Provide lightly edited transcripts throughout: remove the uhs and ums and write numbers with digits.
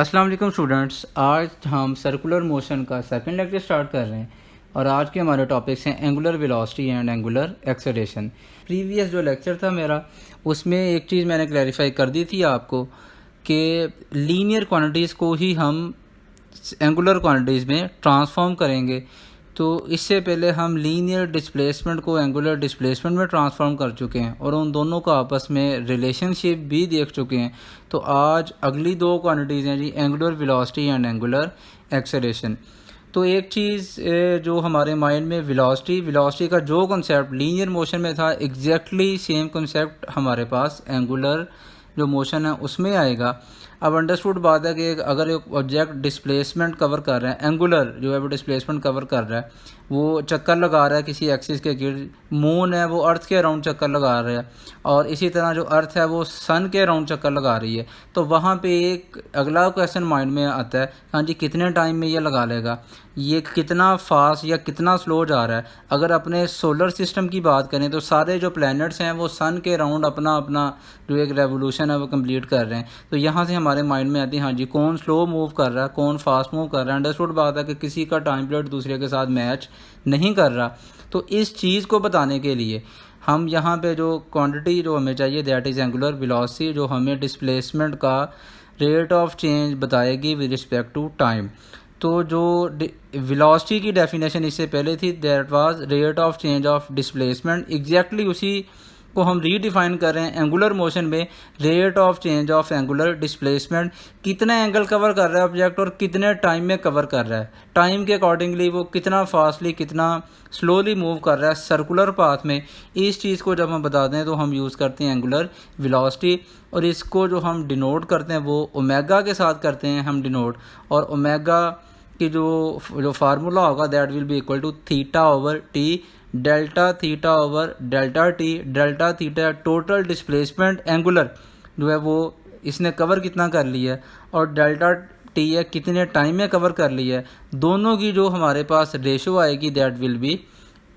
अस्सलाम वालेकुम स्टूडेंट्स, आज हम सर्कुलर मोशन का सेकंड लेक्चर स्टार्ट कर रहे हैं और आज के हमारे टॉपिक्स हैं angular velocity and angular acceleration. Previous जो लेक्चर था मेरा, उसमें एक चीज़ मैंने क्लैरिफाई कर दी थी आपको कि लीनियर क्वांटिटीज़ को ही हम एंगुलर क्वांटिटीज़ में ट्रांसफॉर्म करेंगे। तो इससे पहले हम लीनियर डिस्प्लेसमेंट को एंगुलर डिस्प्लेसमेंट में ट्रांसफॉर्म कर चुके हैं और उन दोनों का आपस में रिलेशनशिप भी देख चुके हैं। तो आज अगली दो क्वांटिटीज़ हैं जी, angular velocity and angular acceleration. तो एक चीज़ जो हमारे माइंड में वेलोसिटी का जो कॉन्सेप्ट लीनियर मोशन में था, एग्जैक्टली सेम कॉन्सेप्ट हमारे पास एंगुलर जो मोशन है उसमें आएगा। अब अंडरस्टूड बात है कि अगर एक ऑब्जेक्ट डिस्प्लेसमेंट कवर कर रहा है, एंगुलर जो है वो डिस्प्लेसमेंट कवर कर रहा है, वो चक्कर लगा रहा है किसी एक्सिस के गिर्द, मून है वो अर्थ के अराउंड चक्कर लगा रहा है और इसी तरह जो अर्थ है वो सन के अराउंड चक्कर लगा रही है। तो वहाँ पे एक अगला क्वेश्चन माइंड में आता है, हाँ जी कितने टाइम में ये लगा लेगा, ये कितना फास्ट या कितना स्लो जा रहा है। अगर अपने सोलर सिस्टम की बात करें तो सारे जो प्लैनेट्स हैं वो सन के अराउंड अपना अपना जो एक रेवोल्यूशन है वो कंप्लीट कर रहे हैं। तो यहाँ से हमारे माइंड में आती है हाँ जी कौन स्लो मूव कर रहा है, कौन फास्ट मूव कर रहा है। अंडरस्टूड बात है कि किसी का टाइम पीरियड दूसरे के साथ मैच नहीं कर रहा। तो इस चीज़ को बताने के लिए हम यहाँ पे जो क्वांटिटी जो हमें चाहिए दैट इज़ एंगुलर वेलोसिटी, जो हमें डिस्प्लेसमेंट का रेट ऑफ चेंज बताएगी विद रिस्पेक्ट टू टाइम। तो जो वेलोसिटी की डेफिनेशन इससे पहले थी that was rate of change of displacement, exactly उसी को हम रीडिफाइन कर रहे हैं एंगुलर मोशन में। Rate of change of angular displacement, कितना एंगल कवर कर रहा है ऑब्जेक्ट और कितने टाइम में कवर कर रहा है, टाइम के अकॉर्डिंगली वो कितना फास्टली कितना स्लोली मूव कर रहा है सर्कुलर पाथ में। इस चीज़ को जब हम बताते हैं तो हम यूज़ करते हैं एंगुलर वेलोसिटी, और इसको जो हम डिनोट करते हैं वो ओमेगा के साथ करते हैं हम डिनोट। और ओमेगा की जो फार्मूला होगा that will be equal to theta over t, delta theta over delta t. Delta theta total displacement angular जो है वो इसने कवर कितना कर लिया है, और डेल्टा टी है कितने टाइम में कवर कर लिया है। दोनों की जो हमारे पास रेशो आएगी that will B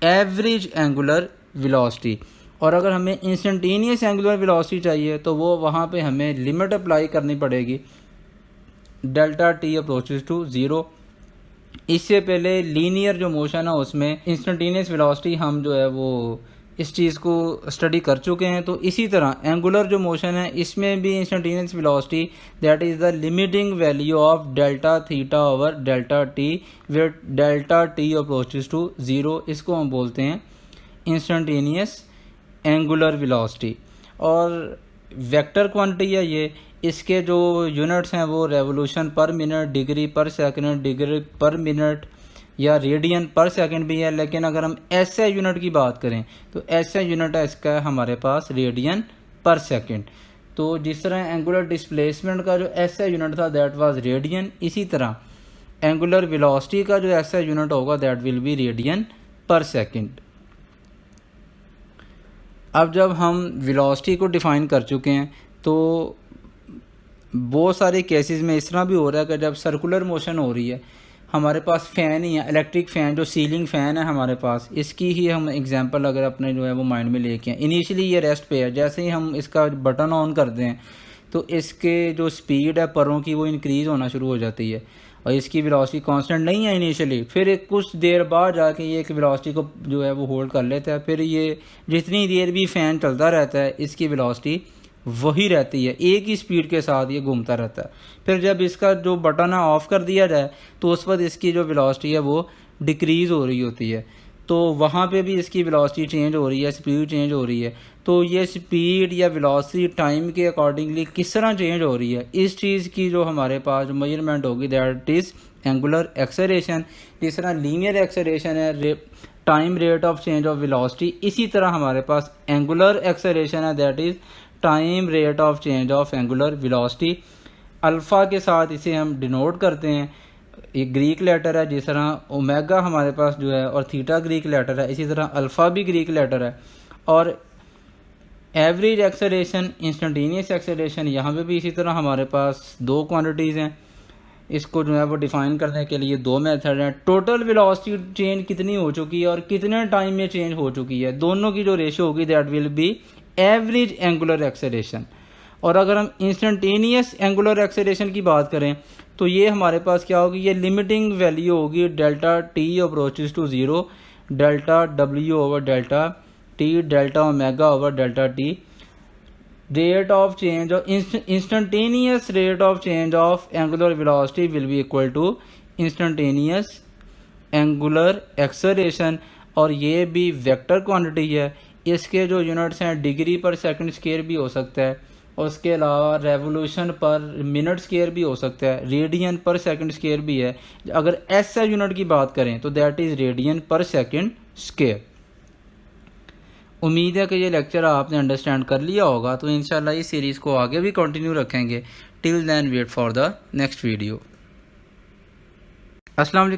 average angular velocity. और अगर हमें इंस्टेंटेनियस एंगुलर वेलोसिटी चाहिए तो वो वहाँ पे हमें लिमिट अप्लाई करनी पड़ेगी, delta t approaches to zero. इससे पहले लीनियर जो मोशन है उसमें इंस्टेंटेनियस वेलोसिटी हम जो है वो इस चीज़ को स्टडी कर चुके हैं। तो इसी तरह एंगुलर जो मोशन है इसमें भी instantaneous velocity that is the limiting value of delta theta over delta t where delta t approaches to zero, इसको हम बोलते हैं इंस्टेंटेनियस एंगुलर वेलोसिटी। और वेक्टर क्वांटिटी है ये, इसके जो यूनिट्स हैं वो revolution per minute, degree per second, degree per minute या रेडियन पर सेकंड भी है। लेकिन अगर हम एसआई यूनिट की बात करें तो एसआई यूनिट है इसका हमारे पास रेडियन पर सेकंड। तो जिस तरह एंगुलर डिस्प्लेसमेंट का जो एसआई यूनिट था दैट वाज रेडियन, इसी तरह एंगुलर वेलोसिटी का जो एसआई यूनिट होगा that will B radian per second. अब जब हम वेलोसिटी को डिफ़ाइन कर चुके हैं तो बहुत सारे केसेस में इस तरह भी हो रहा है कि जब सर्कुलर मोशन हो रही है, हमारे पास फ़ैन ही है, इलेक्ट्रिक फ़ैन जो सीलिंग फ़ैन है हमारे पास, इसकी ही हम एग्जांपल अगर अपने जो है वो माइंड में लेके आए। इनिशियली ये रेस्ट पे है, जैसे ही हम इसका बटन ऑन करते हैं तो इसके जो स्पीड है परों की वो इंक्रीज़ होना शुरू हो जाती है और इसकी वेलोसिटी कांस्टेंट नहीं है इनिशियली। फिर कुछ देर बाद जाके ये एक वेलोसिटी को जो है वो होल्ड कर लेता है। फिर ये जितनी देर भी फ़ैन चलता रहता है इसकी वेलोसिटी वही रहती है, एक ही स्पीड के साथ ये घूमता रहता है। फिर जब इसका जो बटन है ऑफ कर दिया जाए तो उस वक्त इसकी जो वेलोसिटी है वो डिक्रीज़ हो रही होती है। तो वहाँ पे भी इसकी वेलोसिटी चेंज हो रही है, स्पीड चेंज हो रही है। तो ये स्पीड या वेलोसिटी टाइम के अकॉर्डिंगली किस तरह चेंज हो रही है, इस चीज़ की जो हमारे पास जो मेजरमेंट होगी दैट इज़ एंगुलर एक्सेलरेशन। जिस तरह लीनियर एक्सेलरेशन है time rate of change of velocity, इसी तरह हमारे पास एंगुलर एक्सेलरेशन है that is time rate of change of angular velocity. Alpha के साथ इसे हम डिनोट करते हैं, एक ग्रीक लेटर है। जिस तरह ओमेगा हमारे पास जो है और थीटा ग्रीक लेटर है, इसी तरह अल्फ़ा भी ग्रीक लेटर है। और एवरेज एक्सेलरेशन, इंस्टेंटेनियस एक्सेलरेशन, यहाँ पे भी इसी तरह हमारे पास दो क्वांटिटीज़ हैं। इसको जो है वो डिफ़ाइन करने के लिए दो मेथड हैं। टोटल वेलोसिटी चेंज कितनी हो चुकी है और कितने टाइम में चेंज हो चुकी है, दोनों की जो रेशो होगी that will B average angular acceleration. और अगर हम इंस्टेंटेनियस एंगुलर एक्सेलरेशन की बात करें तो ये हमारे पास क्या होगी, ये लिमिटिंग वैल्यू होगी delta t approaches to zero, delta W over delta t, delta omega over delta t. Rate of change of instantaneous rate of change of angular velocity will be equal to instantaneous angular acceleration, और ये भी vector quantity है। इसके जो units हैं degree per second square भी हो सकता है, और उसके अलावा रेवोल्यूशन पर मिनट स्क्वायर भी हो सकता है, रेडियन पर सेकंड स्क्वायर भी है। अगर एसआई यूनिट की बात करें तो that is radian per second square. उम्मीद है कि ये लेक्चर आपने अंडरस्टैंड कर लिया होगा, तो इंशाल्लाह इस सीरीज़ को आगे भी कंटिन्यू रखेंगे। Till then wait for the next video. अस्सलाम वालेकुम।